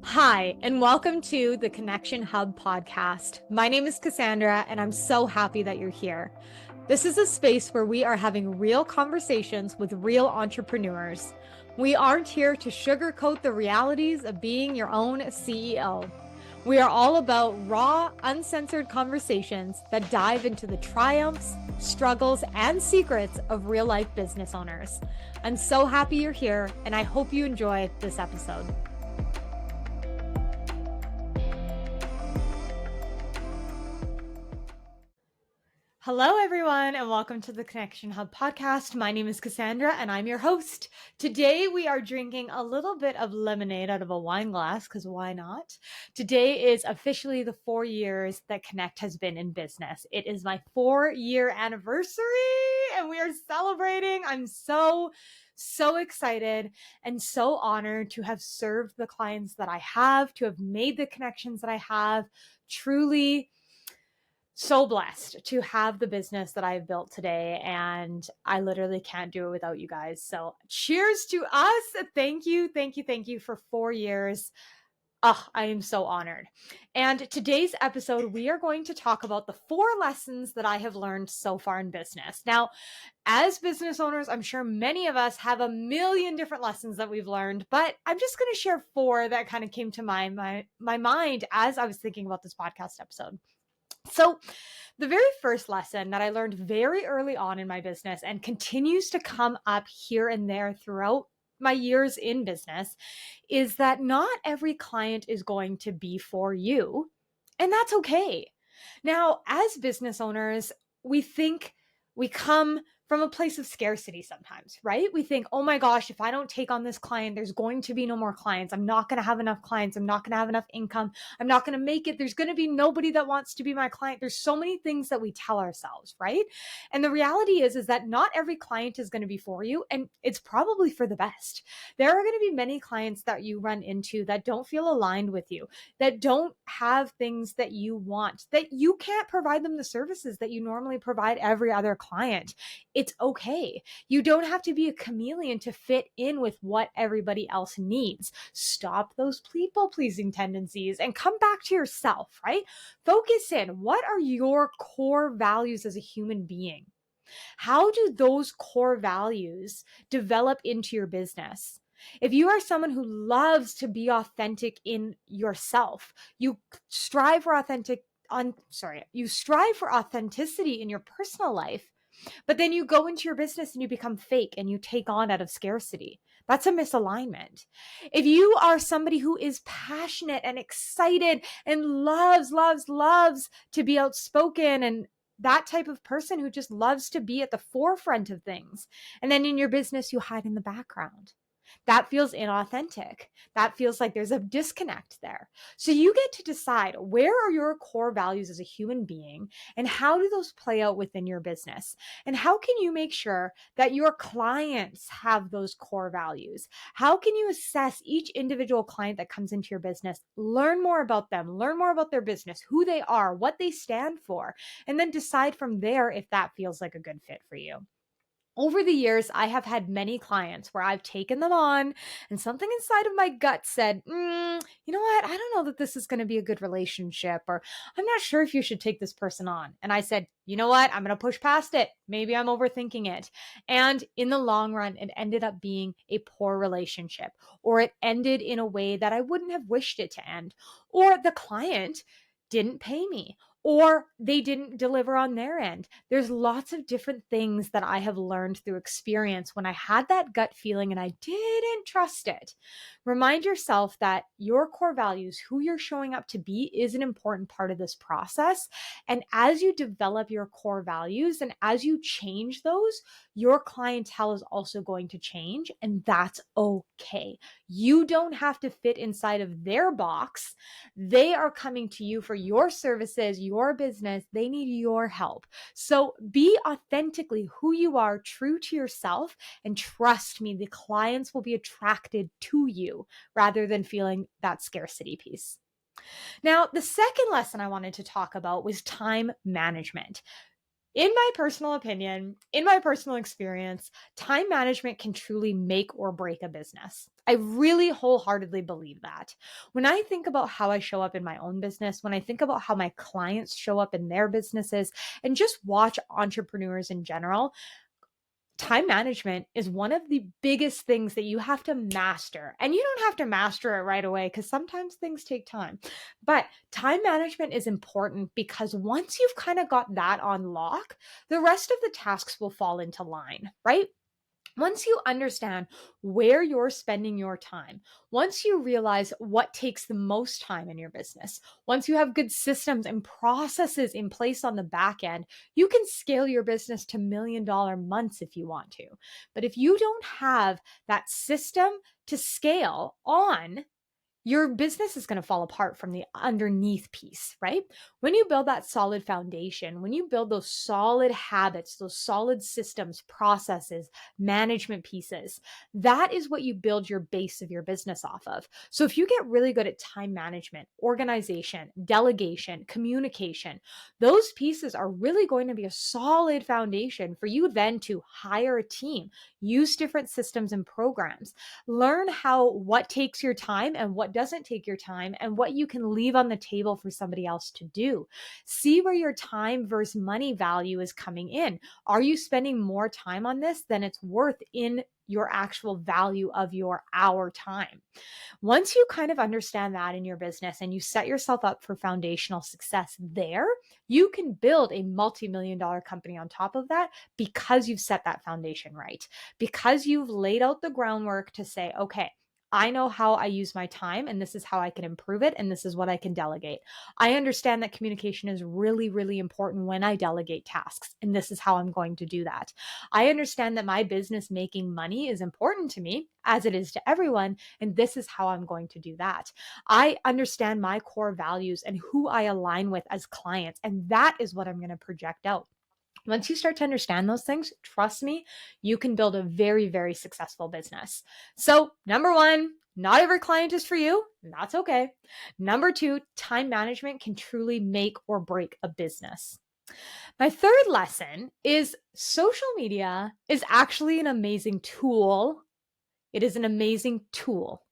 Hi, and welcome to the Connection Hub podcast. My name is Cassandra, and I'm so happy that you're here. This is a space where we are having real conversations with real entrepreneurs. We aren't here to sugarcoat the realities of being your own CEO. We are all about raw, uncensored conversations that dive into the triumphs, struggles, and secrets of real life business owners. I'm so happy you're here, and I hope you enjoy this episode. Hello, everyone, and welcome to the Connection Hub podcast. My name is Cassandra, and I'm your host. Today, we are drinking a little bit of lemonade out of a wine glass, because why not? Today is officially the 4 years that Konnect has been in business. It is my 4-year anniversary, and we are celebrating. I'm so excited and so honored to have served the clients that I have, to have made the connections that I have. Truly so blessed to have the business that I've built today, and I literally can't do it without you guys. So cheers to us. Thank you for 4 years. Oh, I am so honored. And today's episode, we are going to talk about the 4 lessons that I have learned so far in business. Now, as business owners, I'm sure many of us have a million different lessons that we've learned, but I'm just going to share 4 that kind of came to my mind as I was thinking about this podcast episode. So, the very first lesson that I learned very early on in my business and continues to come up here and there throughout my years in business is that not every client is going to be for you, and that's okay. Now, as business owners, we come from a place of scarcity sometimes, right? We think, oh my gosh, if I don't take on this client, there's going to be no more clients. I'm not going to have enough clients. I'm not going to have enough income. I'm not going to make it. There's going to be nobody that wants to be my client. There's so many things that we tell ourselves, right? And the reality is that not every client is going to be for you, and it's probably for the best. There are going to be many clients that you run into that don't feel aligned with you, that don't have things that you want, that you can't provide them the services that you normally provide every other client. It's okay. You don't have to be a chameleon to fit in with what everybody else needs. Stop those people-pleasing tendencies and come back to yourself, right? Focus in. What are your core values as a human being? How do those core values develop into your business? If you are someone who loves to be authentic in yourself, you strive for you strive for authenticity in your personal life, but then you go into your business and you become fake and you take on out of scarcity. That's a misalignment. If you are somebody who is passionate and excited and loves to be outspoken and that type of person who just loves to be at the forefront of things, and then in your business, you hide in the background. That feels inauthentic. That feels like there's a disconnect there. So you get to decide, where are your core values as a human being and how do those play out within your business? And how can you make sure that your clients have those core values? How can you assess each individual client that comes into your business, learn more about them, learn more about their business, who they are, what they stand for, and then decide from there if that feels like a good fit for you? Over the years, I have had many clients where I've taken them on and something inside of my gut said, you know what? I don't know that this is going to be a good relationship, or I'm not sure if you should take this person on. And I said, you know what? I'm going to push past it. Maybe I'm overthinking it. And in the long run, it ended up being a poor relationship, or it ended in a way that I wouldn't have wished it to end, or the client didn't pay me, or they didn't deliver on their end. There's lots of different things that I have learned through experience when I had that gut feeling and I didn't trust it. Remind yourself that your core values, who you're showing up to be, is an important part of this process. And as you develop your core values and as you change those, your clientele is also going to change, and that's okay. You don't have to fit inside of their box. They are coming to you for your services, your business. They need your help. So be authentically who you are, true to yourself, and trust me, the clients will be attracted to you rather than feeling that scarcity piece. Now, the second lesson I wanted to talk about was time management. In my personal opinion, in my personal experience, time management can truly make or break a business. I really wholeheartedly believe that. When I think about how I show up in my own business, when I think about how my clients show up in their businesses, and just watch entrepreneurs in general, time management is one of the biggest things that you have to master. And you don't have to master it right away because sometimes things take time. But time management is important because once you've kind of got that on lock, the rest of the tasks will fall into line, right? Once you understand where you're spending your time, once you realize what takes the most time in your business, once you have good systems and processes in place on the back end, you can scale your business to $1 million months if you want to. But if you don't have that system to scale on, your business is going to fall apart from the underneath piece, right? When you build that solid foundation, when you build those solid habits, those solid systems, processes, management pieces, that is what you build your base of your business off of. So if you get really good at time management, organization, delegation, communication, those pieces are really going to be a solid foundation for you then to hire a team, use different systems and programs, learn what takes your time and what doesn't take your time, and what you can leave on the table for somebody else to do. See where your time versus money value is coming in. Are you spending more time on this than it's worth in your actual value of your hour time? Once you kind of understand that in your business and you set yourself up for foundational success there, you can build a multi-million dollar company on top of that because you've set that foundation right, because you've laid out the groundwork to say, okay, I know how I use my time and this is how I can improve it and this is what I can delegate. I understand that communication is really, really important when I delegate tasks and this is how I'm going to do that. I understand that my business making money is important to me as it is to everyone, and this is how I'm going to do that. I understand my core values and who I align with as clients, and that is what I'm going to project out. Once you start to understand those things, trust me, you can build a very, very successful business. So, number one, not every client is for you. That's okay. Number two, time management can truly make or break a business. My third lesson is social media is actually an amazing tool. It is an amazing tool.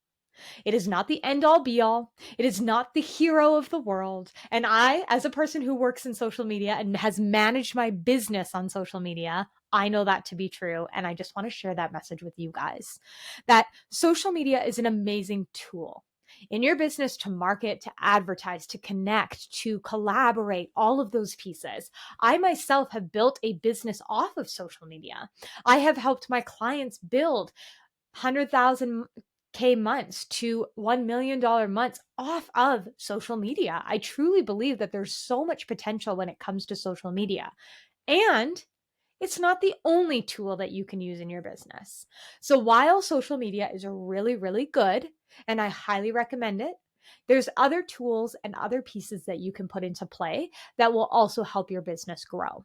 It is not the end all be all. It is not the hero of the world. And I, as a person who works in social media and has managed my business on social media, I know that to be true. And I just want to share that message with you guys that social media is an amazing tool in your business to market, to advertise, to connect, to collaborate, all of those pieces. I myself have built a business off of social media. I have helped my clients build 100,000 K months to $1 million months off of social media. I truly believe that there's so much potential when it comes to social media. And it's not the only tool that you can use in your business. So while social media is really, really good, and I highly recommend it, there's other tools and other pieces that you can put into play that will also help your business grow.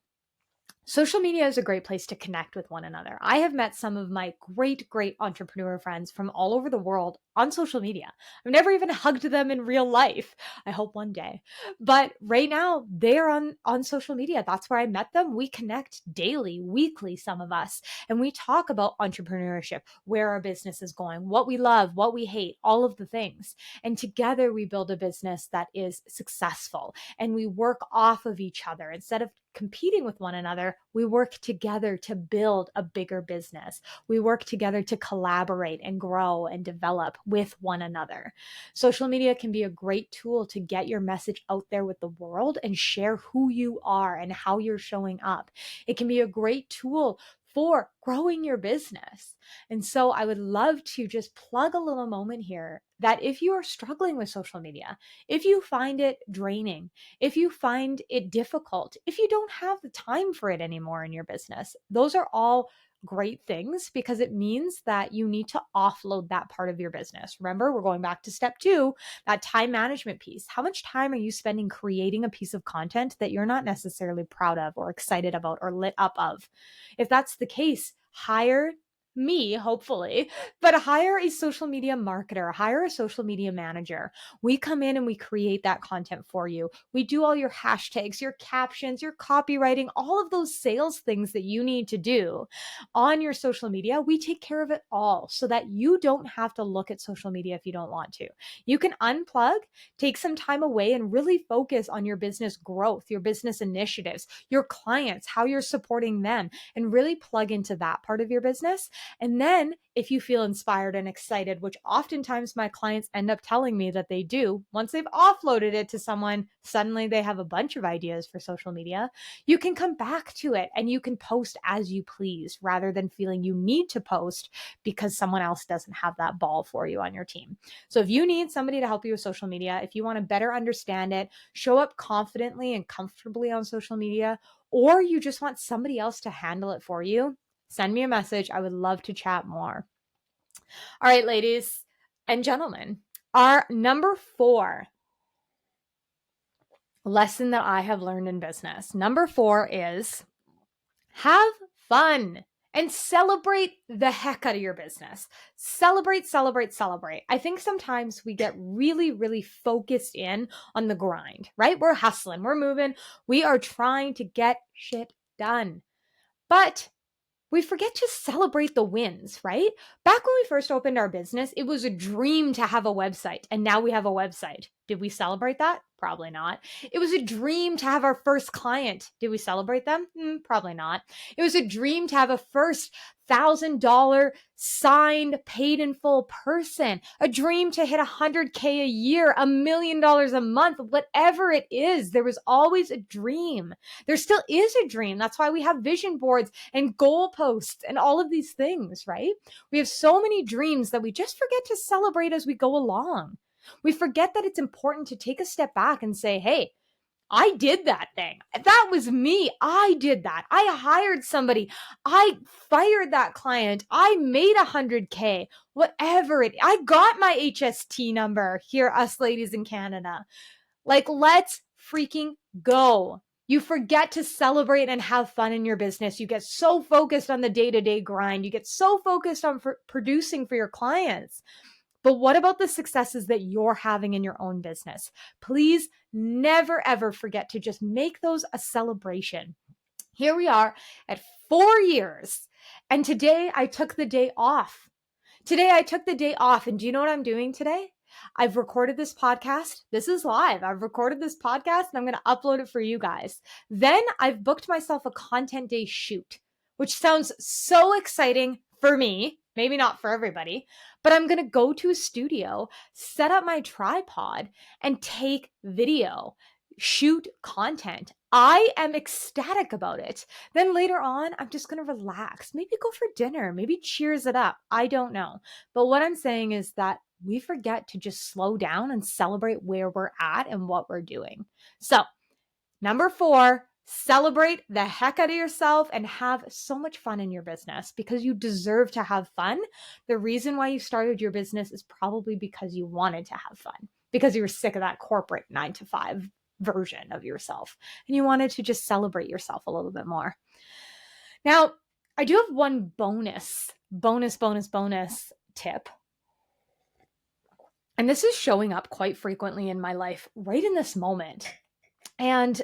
Social media is a great place to connect with one another. I have met some of my great, great entrepreneur friends from all over the world on social media. I've never even hugged them in real life. I hope one day. But right now, they're on social media. That's where I met them. We connect daily, weekly, some of us, and we talk about entrepreneurship, where our business is going, what we love, what we hate, all of the things. And together we build a business that is successful and we work off of each other instead of competing with one another. We work together to build a bigger business. We work together to collaborate and grow and develop with one another. Social media can be a great tool to get your message out there with the world and share who you are and how you're showing up. It can be a great tool for growing your business. And so I would love to just plug a little moment here that if you are struggling with social media, if you find it draining, if you find it difficult, if you don't have the time for it anymore in your business, those are all great things because it means that you need to offload that part of your business. Remember, we're going back to step two, that time management piece. How much time are you spending creating a piece of content that you're not necessarily proud of or excited about or lit up of? If that's the case, hire me, hopefully, but hire a social media marketer, hire a social media manager. We come in and we create that content for you. We do all your hashtags, your captions, your copywriting, all of those sales things that you need to do on your social media. We take care of it all so that you don't have to look at social media if you don't want to. You can unplug, take some time away, and really focus on your business growth, your business initiatives, your clients, how you're supporting them, and really plug into that part of your business. And then if you feel inspired and excited, which oftentimes my clients end up telling me that they do, once they've offloaded it to someone, suddenly they have a bunch of ideas for social media. You can come back to it and you can post as you please rather than feeling you need to post because someone else doesn't have that ball for you on your team. So if you need somebody to help you with social media, if you want to better understand it, show up confidently and comfortably on social media, or you just want somebody else to handle it for you, send me a message. I would love to chat more. All right, ladies and gentlemen, our number 4 lesson that I have learned in business. Number 4 is have fun and celebrate the heck out of your business. Celebrate, celebrate, celebrate. I think sometimes we get really, really focused in on the grind, right? We're hustling, we're moving, we are trying to get shit done. But we forget to celebrate the wins, right? Back when we first opened our business, it was a dream to have a website, and now we have a website. Did we celebrate that? Probably not. It was a dream to have our first client. Did we celebrate them? Probably not. It was a dream to have a first $1,000 signed, paid in full person, a dream to hit 100K a year, $1 million a month, whatever it is. There was always a dream. There still is a dream. That's why we have vision boards and goalposts and all of these things, right? We have so many dreams that we just forget to celebrate as we go along. We forget that it's important to take a step back and say, hey, I did that thing. That was me. I did that. I hired somebody. I fired that client. I made 100K, whatever it. I got my HST number here, us ladies in Canada. Like, let's freaking go. You forget to celebrate and have fun in your business. You get so focused on the day-to-day grind. You get so focused on producing for your clients. But what about the successes that you're having in your own business? Please never, ever forget to just make those a celebration. Here we are at 4 years, and today I took the day off. And do you know what I'm doing today? I've recorded this podcast. This is live. I've recorded this podcast and I'm going to upload it for you guys. Then I've booked myself a content day shoot, which sounds so exciting for me. Maybe not for everybody, but I'm going to go to a studio, set up my tripod, and take video, shoot content. I am ecstatic about it. Then later on, I'm just going to relax, maybe go for dinner, maybe cheers it up. I don't know. But what I'm saying is that we forget to just slow down and celebrate where we're at and what we're doing. So, number 4, celebrate the heck out of yourself and have so much fun in your business because you deserve to have fun. The reason why you started your business is probably because you wanted to have fun, because you were sick of that corporate 9-to-5 version of yourself and you wanted to just celebrate yourself a little bit more. Now, I do have one bonus tip. And this is showing up quite frequently in my life right in this moment. And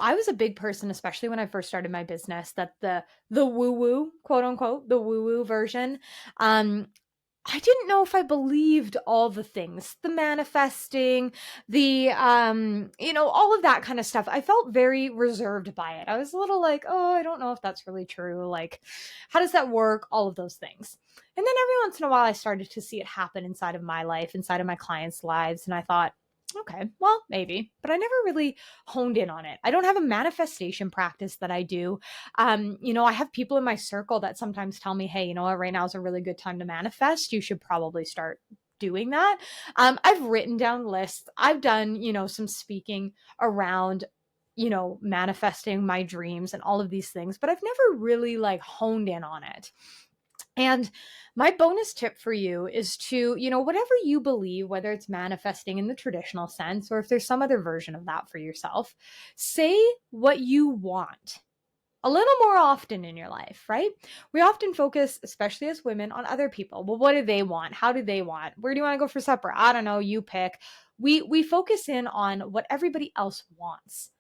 I was a big person, especially when I first started my business, that the woo-woo, quote unquote, the woo-woo version, I didn't know if I believed all the things, the manifesting, the, all of that kind of stuff. I felt very reserved by it. I was a little like, oh, I don't know if that's really true. Like, how does that work? All of those things. And then every once in a while, I started to see it happen inside of my life, inside of my clients' lives. And I thought, okay, well, maybe, but I never really honed in on it. I don't have a manifestation practice that I do. I have people in my circle that sometimes tell me, hey, you know what, right now is a really good time to manifest. You should probably start doing that. I've written down lists. I've done, some speaking around, manifesting my dreams and all of these things, but I've never really honed in on it. And my bonus tip for you is to, whatever you believe, whether it's manifesting in the traditional sense, or if there's some other version of that for yourself, say what you want. a little more often in your life, right? We often focus, especially as women, on other people. Well, what do they want? How do they want? Where do you want to go for supper? I don't know, you pick. We focus in on what everybody else wants.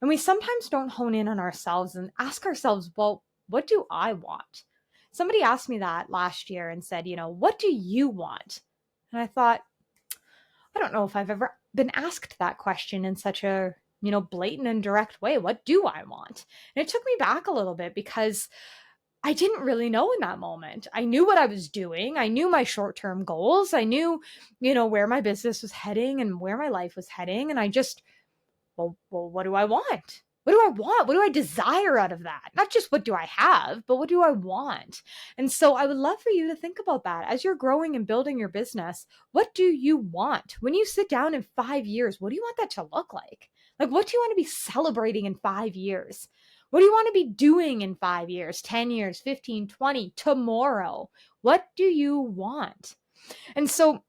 And we sometimes don't hone in on ourselves and ask ourselves, well, what do I want? Somebody asked me that last year and said, what do you want? And I thought, I don't know if I've ever been asked that question in such a, blatant and direct way. What do I want? And it took me back a little bit because I didn't really know in that moment. I knew what I was doing. I knew my short-term goals. I knew, where my business was heading and where my life was heading. And I just, well, what do I want? What do I want? What do I desire out of that? Not just what do I have, but what do I want? And so I would love for you to think about that as you're growing and building your business. What do you want? When you sit down in 5 years, what do you want that to look like? Like, what do you want to be celebrating in 5 years? What do you want to be doing in 5 years, 10 years, 15, 20, tomorrow? What do you want? And so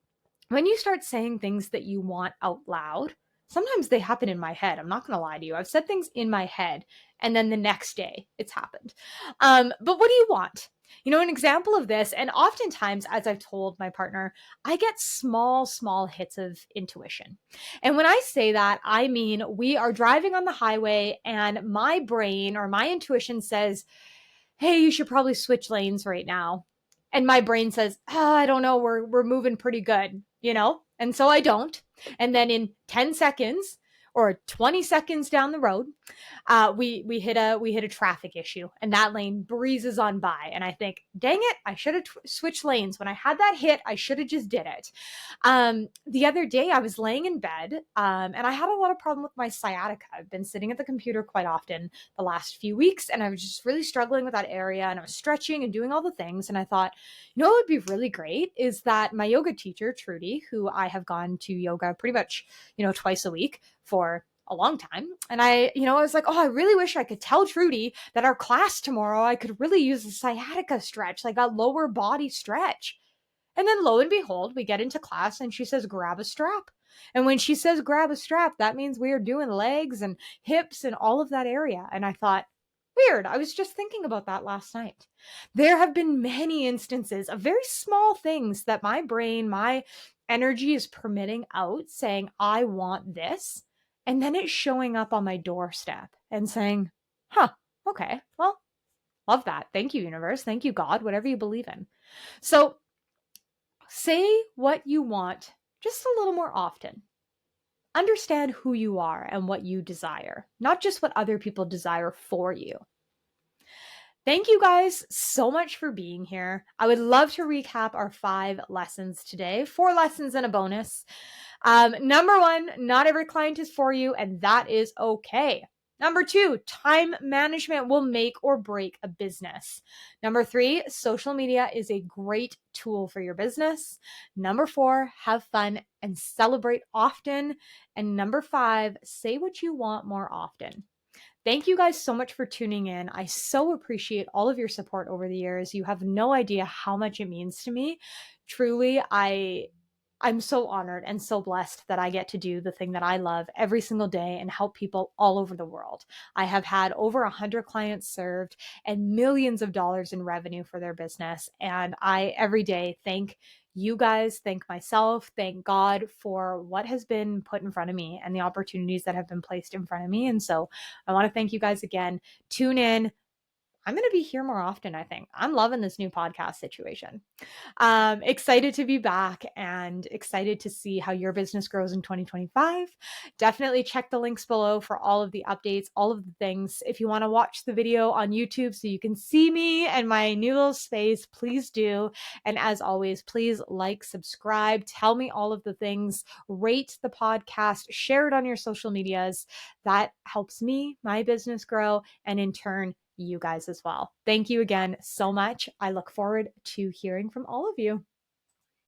when you start saying things that you want out loud, sometimes they happen in my head. I'm not going to lie to you. I've said things in my head, and then the next day it's happened. But what do you want? An example of this, and oftentimes, as I've told my partner, I get small hits of intuition. And when I say that, I mean we are driving on the highway, and my brain or my intuition says, hey, you should probably switch lanes right now. And my brain says, I don't know, we're moving pretty good, And so I don't. And then in 10 seconds or 20 seconds down the road, we hit a traffic issue, and that lane breezes on by. And I think, dang it, I should have switched lanes. When I had that hit, I should have just did it. The other day, I was laying in bed, and I had a lot of problem with my sciatica. I've been sitting at the computer quite often the last few weeks, and I was just really struggling with that area. And I was stretching and doing all the things. And I thought, what would be really great is that my yoga teacher, Trudy, who I have gone to yoga pretty much, twice a week for a long time. And I was like, oh, I really wish I could tell Trudy that our class tomorrow, I could really use a sciatica stretch, like a lower body stretch. And then lo and behold, we get into class and she says, grab a strap. And when she says grab a strap, that means we are doing legs and hips and all of that area. And I thought, weird. I was just thinking about that last night. There have been many instances of very small things that my brain, my energy is permitting out, saying, I want this. And then it's showing up on my doorstep and saying, okay, well, love that. Thank you, universe. Thank you, God, whatever you believe in. So say what you want just a little more often. Understand who you are and what you desire, not just what other people desire for you. Thank you guys so much for being here. I would love to recap our 5 lessons today, 4 lessons and a bonus. Number 1, not every client is for you, and that is okay. Number 2, time management will make or break a business. Number 3, social media is a great tool for your business. Number 4, have fun and celebrate often. And number 5, say what you want more often. Thank you guys so much for tuning in. I so appreciate all of your support over the years. You have no idea how much it means to me. Truly, I'm so honored and so blessed that I get to do the thing that I love every single day and help people all over the world. I have had over 100 clients served and millions of dollars in revenue for their business. And I every day thank you guys, thank myself, thank God for what has been put in front of me and the opportunities that have been placed in front of me. And so I want to thank you guys again. Tune in. I'm going to be here more often, I think. I'm loving this new podcast situation. Excited to be back and excited to see how your business grows in 2025. Definitely check the links below for all of the updates, all of the things. If you want to watch the video on YouTube so you can see me and my new little space, please do. And as always, please like, subscribe, tell me all of the things, rate the podcast, share it on your social medias. That helps me, my business grow, and in turn, you guys as well. Thank you again so much. I look forward to hearing from all of you.